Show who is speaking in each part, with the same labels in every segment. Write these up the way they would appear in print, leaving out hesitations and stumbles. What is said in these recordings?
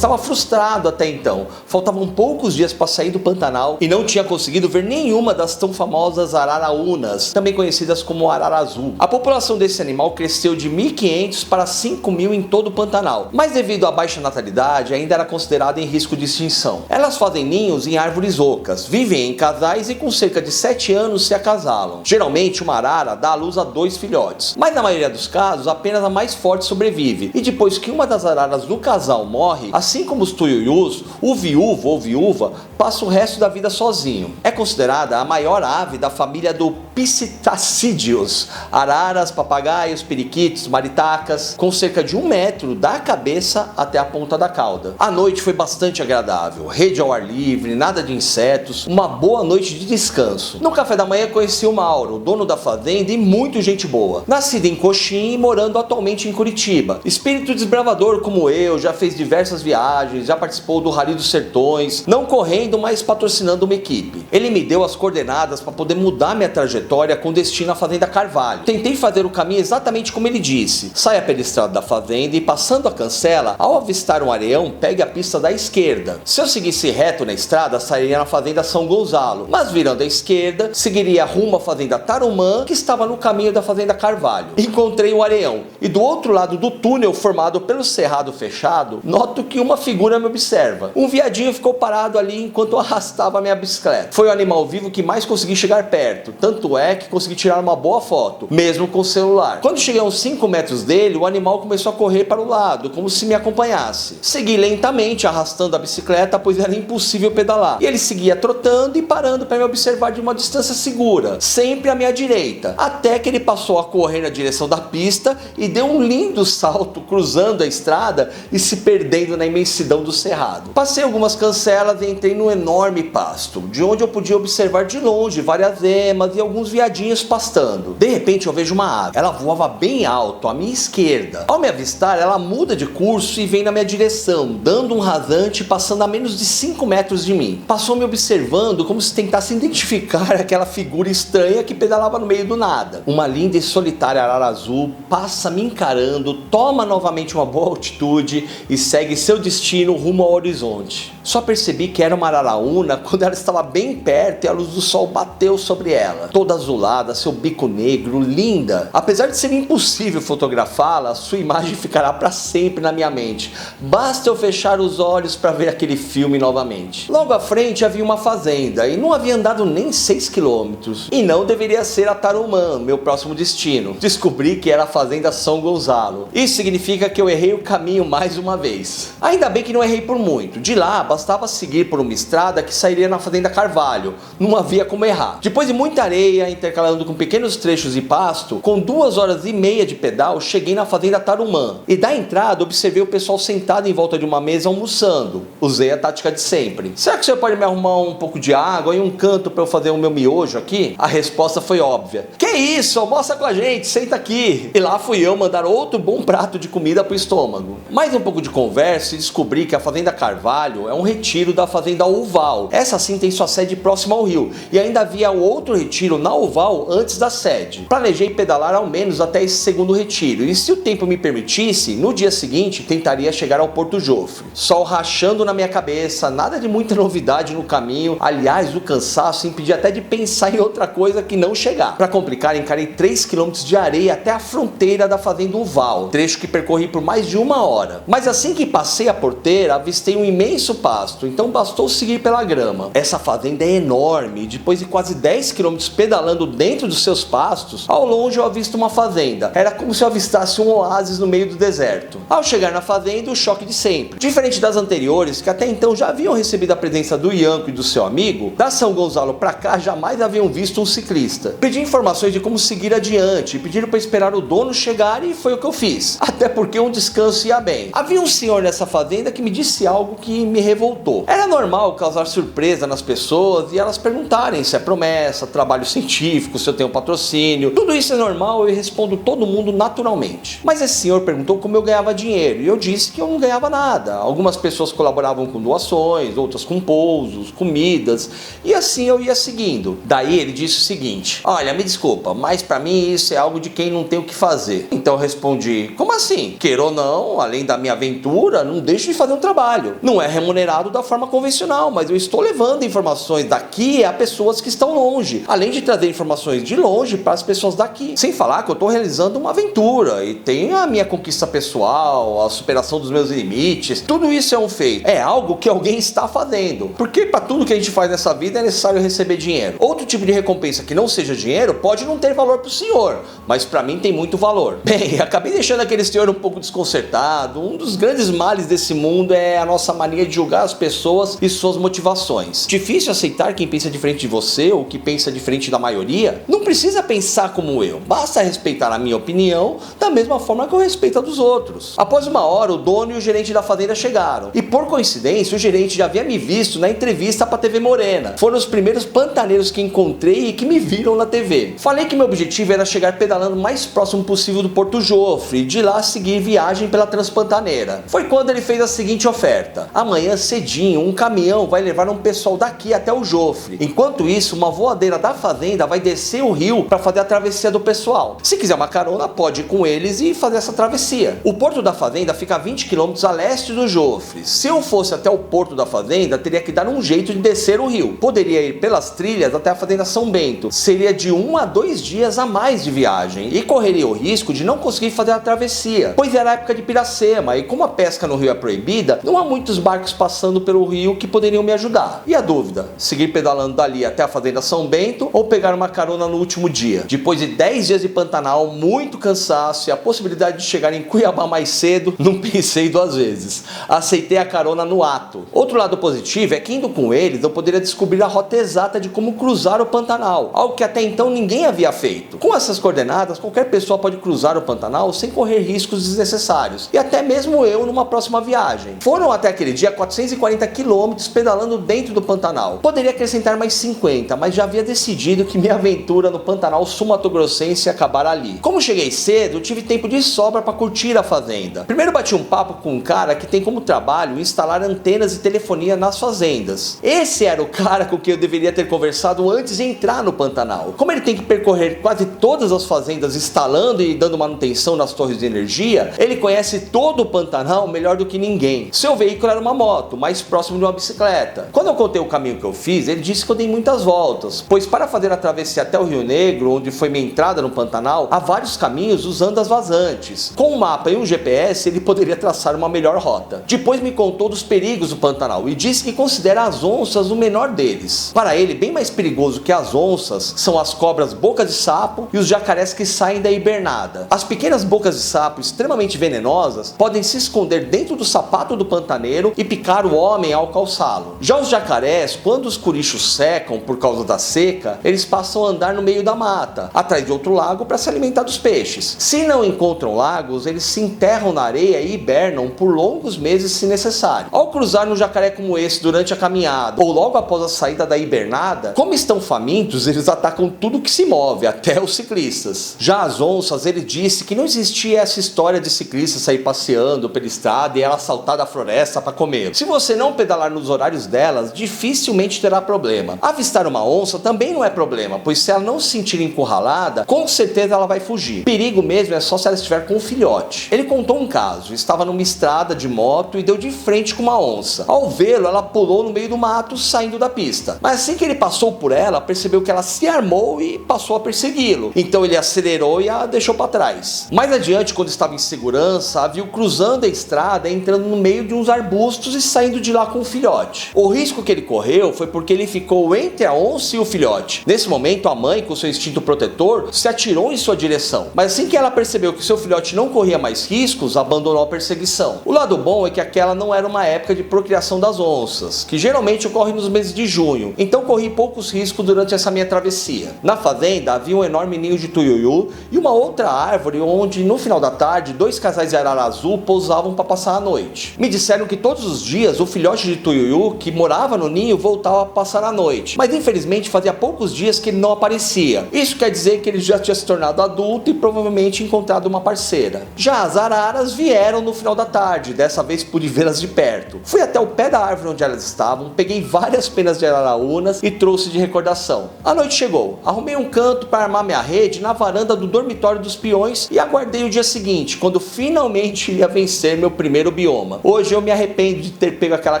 Speaker 1: Estava frustrado até então, faltavam poucos dias para sair do Pantanal e não tinha conseguido ver nenhuma das tão famosas araraúnas, também conhecidas como arara azul. A população desse animal cresceu de 1.500 para 5.000 em todo o Pantanal, mas devido à baixa natalidade ainda era considerada em risco de extinção. Elas fazem ninhos em árvores ocas, vivem em casais e com cerca de 7 anos se acasalam. Geralmente uma arara dá à luz a 2 filhotes, mas na maioria dos casos apenas a mais forte sobrevive, e depois que uma das araras do casal morre, assim como os tuiuius, o viúvo ou viúva passa o resto da vida sozinho. É considerada a maior ave da família do Piscitacídeos, araras, papagaios, periquitos, maritacas, com cerca de 1 metro da cabeça até a ponta da cauda. A noite foi bastante agradável, rede ao ar livre, nada de insetos, uma boa noite de descanso. No café da manhã conheci o Mauro, dono da fazenda e muito gente boa. Nascido em Coxim e morando atualmente em Curitiba. Espírito desbravador como eu, já fez diversas viagens, já participou do Rally dos Sertões, não correndo, mas patrocinando uma equipe. Ele me deu as coordenadas para poder mudar minha trajetória com destino à Fazenda Carvalho. Tentei fazer o caminho exatamente como ele disse. Saia pela estrada da fazenda e passando a cancela, ao avistar um areião, pegue a pista da esquerda. Se eu seguisse reto na estrada, sairia na Fazenda São Gonçalo, mas virando à esquerda, seguiria rumo à Fazenda Tarumã, que estava no caminho da Fazenda Carvalho. Encontrei o areião e do outro lado do túnel formado pelo cerrado fechado, noto que uma figura me observa. Um viadinho ficou parado ali enquanto eu arrastava a minha bicicleta. Foi o animal vivo que mais consegui chegar perto, tanto é que consegui tirar uma boa foto, mesmo com o celular. Quando cheguei a uns 5 metros dele, o animal começou a correr para o lado, como se me acompanhasse. Segui lentamente, arrastando a bicicleta, pois era impossível pedalar. E ele seguia trotando e parando para me observar de uma distância segura, sempre à minha direita, até que ele passou a correr na direção da pista e deu um lindo salto, cruzando a estrada e se perdendo na imensidão do cerrado. Passei algumas cancelas e entrei num enorme pasto, de onde eu podia observar de longe várias emas e alguns viadinhos pastando. De repente eu vejo uma ave. Ela voava bem alto, à minha esquerda. Ao me avistar, ela muda de curso e vem na minha direção, dando um rasante, passando a menos de 5 metros de mim. Passou me observando como se tentasse identificar aquela figura estranha que pedalava no meio do nada. Uma linda e solitária arara azul passa me encarando, toma novamente uma boa altitude e segue seu destino rumo ao horizonte. Só percebi que era uma araraúna quando ela estava bem perto e a luz do sol bateu sobre ela. Toda azulada, seu bico negro, linda. Apesar de ser impossível fotografá-la, sua imagem ficará para sempre na minha mente. Basta eu fechar os olhos para ver aquele filme novamente. Logo à frente havia uma fazenda e não havia andado nem 6 quilômetros. E não deveria ser a Tarumã, meu próximo destino. Descobri que era a Fazenda São Gonçalo. Isso significa que eu errei o caminho mais uma vez. Ainda bem que não errei por muito. De lá, bastava seguir por uma estrada que sairia na Fazenda Carvalho. Não havia como errar. Depois de muita areia, intercalando com pequenos trechos de pasto, com 2 horas e meia de pedal, cheguei na Fazenda Tarumã. E da entrada, observei o pessoal sentado em volta de uma mesa almoçando. Usei a tática de sempre. Será que o senhor pode me arrumar um pouco de água e um canto para eu fazer o meu miojo aqui? A resposta foi óbvia. Que isso? Almoça com a gente, senta aqui. E lá fui eu mandar outro bom prato de comida pro estômago. Mais um pouco de conversa e descobri que a Fazenda Carvalho é um retiro da Fazenda Oval. Essa sim tem sua sede próxima ao rio. E ainda havia outro retiro na Oval antes da sede. Planejei pedalar ao menos até esse segundo retiro. E se o tempo me permitisse, no dia seguinte tentaria chegar ao Porto Jofre. Sol rachando na minha cabeça, nada de muita novidade no caminho. Aliás, o cansaço impedia até de pensar em outra coisa que não chegar. Para complicar, encarei 3 km de areia até a fronteira da Fazenda Oval, trecho que percorri por mais de 1 hora. Mas assim que passei a porteira, avistei um imenso pasto, então bastou seguir pela grama. Essa fazenda é enorme e depois de quase 10 km pedalando dentro dos seus pastos, ao longe eu avisto uma fazenda. Era como se eu avistasse um oásis no meio do deserto. Ao chegar na fazenda, o choque de sempre. Diferente das anteriores, que até então já haviam recebido a presença do Ianco e do seu amigo, da São Gonçalo pra cá jamais haviam visto um ciclista. Pedi informações de como seguir adiante e pediram para esperar o dono chegar e foi o que eu fiz. Até porque um descanso ia bem. Havia um senhor nessa fazenda que me disse algo que me revoltou. Era normal causar surpresa nas pessoas e elas perguntarem se é promessa, trabalho sem científico, se eu tenho patrocínio. Tudo isso é normal, eu respondo todo mundo naturalmente. Mas esse senhor perguntou como eu ganhava dinheiro e eu disse que eu não ganhava nada. Algumas pessoas colaboravam com doações, outras com pousos, comidas, e assim eu ia seguindo. Daí ele disse o seguinte: olha, me desculpa, mas pra mim isso é algo de quem não tem o que fazer. Então eu respondi: como assim? Queira ou não, além da minha aventura, não deixo de fazer um trabalho. Não é remunerado da forma convencional, mas eu estou levando informações daqui a pessoas que estão longe, além de trazer informações de longe para as pessoas daqui. Sem falar que eu estou realizando uma aventura e tenho a minha conquista pessoal, a superação dos meus limites. Tudo isso é um feito. É algo que alguém está fazendo. Porque para tudo que a gente faz nessa vida é necessário receber dinheiro. Outro tipo de recompensa que não seja dinheiro pode não ter valor para o senhor, mas para mim tem muito valor. Bem, acabei deixando aquele senhor um pouco desconcertado. Um dos grandes males desse mundo é a nossa mania de julgar as pessoas e suas motivações. Difícil aceitar quem pensa diferente de você ou que pensa diferente da maioria? Não precisa pensar como eu, basta respeitar a minha opinião da mesma forma que eu respeito a dos outros. Após uma hora, o dono e o gerente da fazenda chegaram. E por coincidência, o gerente já havia me visto na entrevista para a TV Morena. Foram os primeiros pantaneiros que encontrei e que me viram na TV. Falei que meu objetivo era chegar pedalando o mais próximo possível do Porto Jofre e de lá seguir viagem pela Transpantaneira. Foi quando ele fez a seguinte oferta: amanhã cedinho, um caminhão vai levar um pessoal daqui até o Jofre. Enquanto isso, uma voadeira da fazenda vai descer o rio para fazer a travessia do pessoal. Se quiser uma carona, pode ir com eles e fazer essa travessia. O porto da fazenda fica a 20 km a leste do Jofre. Se eu fosse até o porto da fazenda, teria que dar um jeito de descer o rio. Poderia ir pelas trilhas até a fazenda São Bento. Seria de 1 a 2 dias a mais de viagem e correria o risco de não conseguir fazer a travessia, pois era a época de Piracema e como a pesca no rio é proibida, não há muitos barcos passando pelo rio que poderiam me ajudar. E a dúvida? Seguir pedalando dali até a fazenda São Bento ou pegar uma carona no último dia? Depois de 10 dias de Pantanal, muito cansaço e a possibilidade de chegar em Cuiabá mais cedo, não pensei duas vezes. Aceitei a carona no ato. Outro lado positivo é que indo com eles eu poderia descobrir a rota exata de como cruzar o Pantanal, algo que até então ninguém havia feito. Com essas coordenadas, qualquer pessoa pode cruzar o Pantanal sem correr riscos desnecessários, e até mesmo eu numa próxima viagem. Foram até aquele dia 440 km pedalando dentro do Pantanal. Poderia acrescentar mais 50, mas já havia decidido que minha aventura no Pantanal sul-mato-grossense ia acabar ali. Como cheguei cedo, tive tempo de sobra para curtir a fazenda. Primeiro bati um papo com um cara que tem como trabalho instalar antenas de telefonia nas fazendas. Esse era o cara com quem eu deveria ter conversado antes de entrar no Pantanal. Como ele tem que percorrer quase todas as fazendas instalando e dando manutenção nas torres de energia, ele conhece todo o Pantanal melhor do que ninguém. Seu veículo era uma moto, mais próximo de uma bicicleta. Quando eu contei o caminho que eu fiz, ele disse que eu dei muitas voltas, pois para fazer a travessia até o Rio Negro, onde foi minha entrada no Pantanal, há vários caminhos usando as vazantes. Com um mapa e um GPS, ele poderia traçar uma melhor rota. Depois me contou dos perigos do Pantanal e disse que considera as onças o menor deles. Para ele, bem mais perigoso que as onças são as cobras boca de sapo e os jacarés que saem da hibernada. As pequenas bocas de sapo extremamente venenosas podem se esconder dentro do sapato do pantaneiro e picar o homem ao calçá-lo. Já os jacarés, quando os curichos secam por causa da seca, eles passam a andar no meio da mata, atrás de outro lago para se alimentar dos peixes. Se não encontram lagos, eles se enterram na areia e hibernam por longos meses se necessário. Ao cruzar um jacaré como esse durante a caminhada ou logo após a saída da hibernada, como estão famintos, eles atacam tudo que se move, até os ciclistas. Já as onças, ele disse que não existia essa história de ciclista sair passeando pela estrada e ela saltar da floresta para comer. Se você não pedalar nos horários delas, dificilmente terá problema. Avistar uma onça também não é problema, pois se ela não se sentir encurralada, com certeza ela vai fugir. Perigo mesmo é só se ela estiver com um filhote. Ele contou um caso: estava numa estrada de moto e deu de frente com uma onça. Ao vê-lo, ela pulou no meio do mato, saindo da pista. Mas assim que ele passou por ela, percebeu que ela se armou e passou a persegui-lo. Então ele acelerou e a deixou para trás. Mais adiante, quando estava em segurança, a viu cruzando a estrada, entrando no meio de uns arbustos e saindo de lá com o filhote. O risco que ele correu foi porque ele ficou entre a onça e o filhote. Nesse momento, a mãe, com seu instinto protetor, se atirou em sua direção. Mas assim que ela percebeu que seu filhote não corria mais riscos, abandonou a perseguição. O lado bom é que aquela não era uma época de procriação das onças, que geralmente ocorre nos meses de junho, então corri poucos riscos durante essa minha travessia. Na fazenda havia um enorme ninho de tuiuiu e uma outra árvore onde, no final da tarde, 2 casais de arara azul pousavam para passar a noite. Me disseram que todos os dias o filhote de tuiuiu que morava no ninho voltava a passar a noite, mas infelizmente fazia poucos dias que ele não aparecia. Isso quer dizer que ele já tinha se tornado adulto e provavelmente encontrado uma parceira. Já as araras vieram no final da tarde, dessa vez pude vê-las de perto. Fui até o pé da árvore onde elas estavam, peguei várias penas de araraúnas e trouxe de recordação. A noite chegou, arrumei um canto para armar minha rede na varanda do dormitório dos peões e aguardei o dia seguinte, quando finalmente iria vencer meu primeiro bioma. Hoje eu me arrependo de ter pego aquela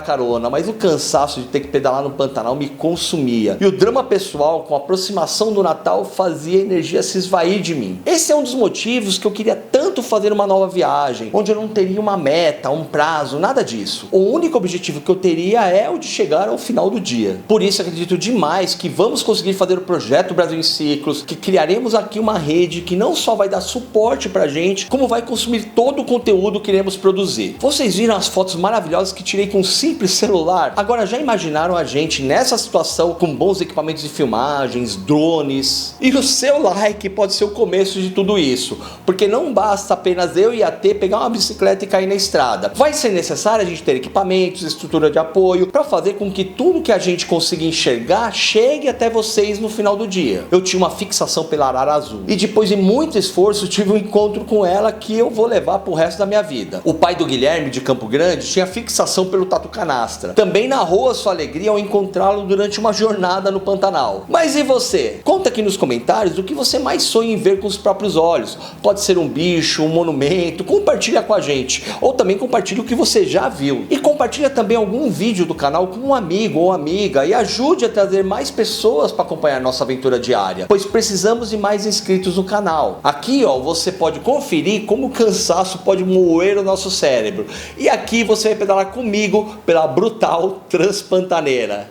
Speaker 1: carona, mas o cansaço de ter que pedalar no Pantanal me consumia. E o drama pessoal com a aproximação do Natal fazia a energia se esvair de mim. Esse é um dos motivos que eu queria tanto fazer uma nova viagem, onde eu não teria uma meta, um prazo, nada disso. O único objetivo que eu teria é o de chegar ao final do dia. Por isso acredito demais que vamos conseguir fazer o projeto Brasil em Ciclos, que criaremos aqui uma rede que não só vai dar suporte pra gente, como vai consumir todo o conteúdo que iremos produzir. Vocês viram as fotos maravilhosas que tirei com um simples celular? Agora já imaginaram a gente nessa situação com bons equipamentos de filmagens, drones? E o seu like pode ser o começo de tudo isso, porque não basta apenas eu e a T pegar uma bicicleta e cair na estrada. Vai ser necessário a gente ter equipamentos, estrutura de apoio, para fazer com que tudo que a gente consiga enxergar chegue até vocês no final do dia. Eu tinha uma fixação pela arara azul e depois de muito esforço tive um encontro com ela que eu vou levar pro resto da minha vida. O pai do Guilherme de Campo Grande tinha fixação pelo tatu canastra. Também narrou a sua alegria ao encontrá-lo durante uma jornada no Pantanal. Mas e você? Conta aqui nos comentários o que você mais sonha em ver com os próprios olhos. Pode ser um bicho, um monumento, compartilha com a gente. Ou também compartilha o que você já viu. E compartilha também algum vídeo do canal com um amigo ou amiga e ajude a trazer mais pessoas para acompanhar nossa aventura diária, pois precisamos de mais inscritos no canal. Aqui ó, você pode conferir como o cansaço pode moer o nosso cérebro. E aqui você vai pedalar comigo pela brutal Transpantaneira.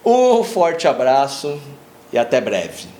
Speaker 1: Um forte abraço e até breve.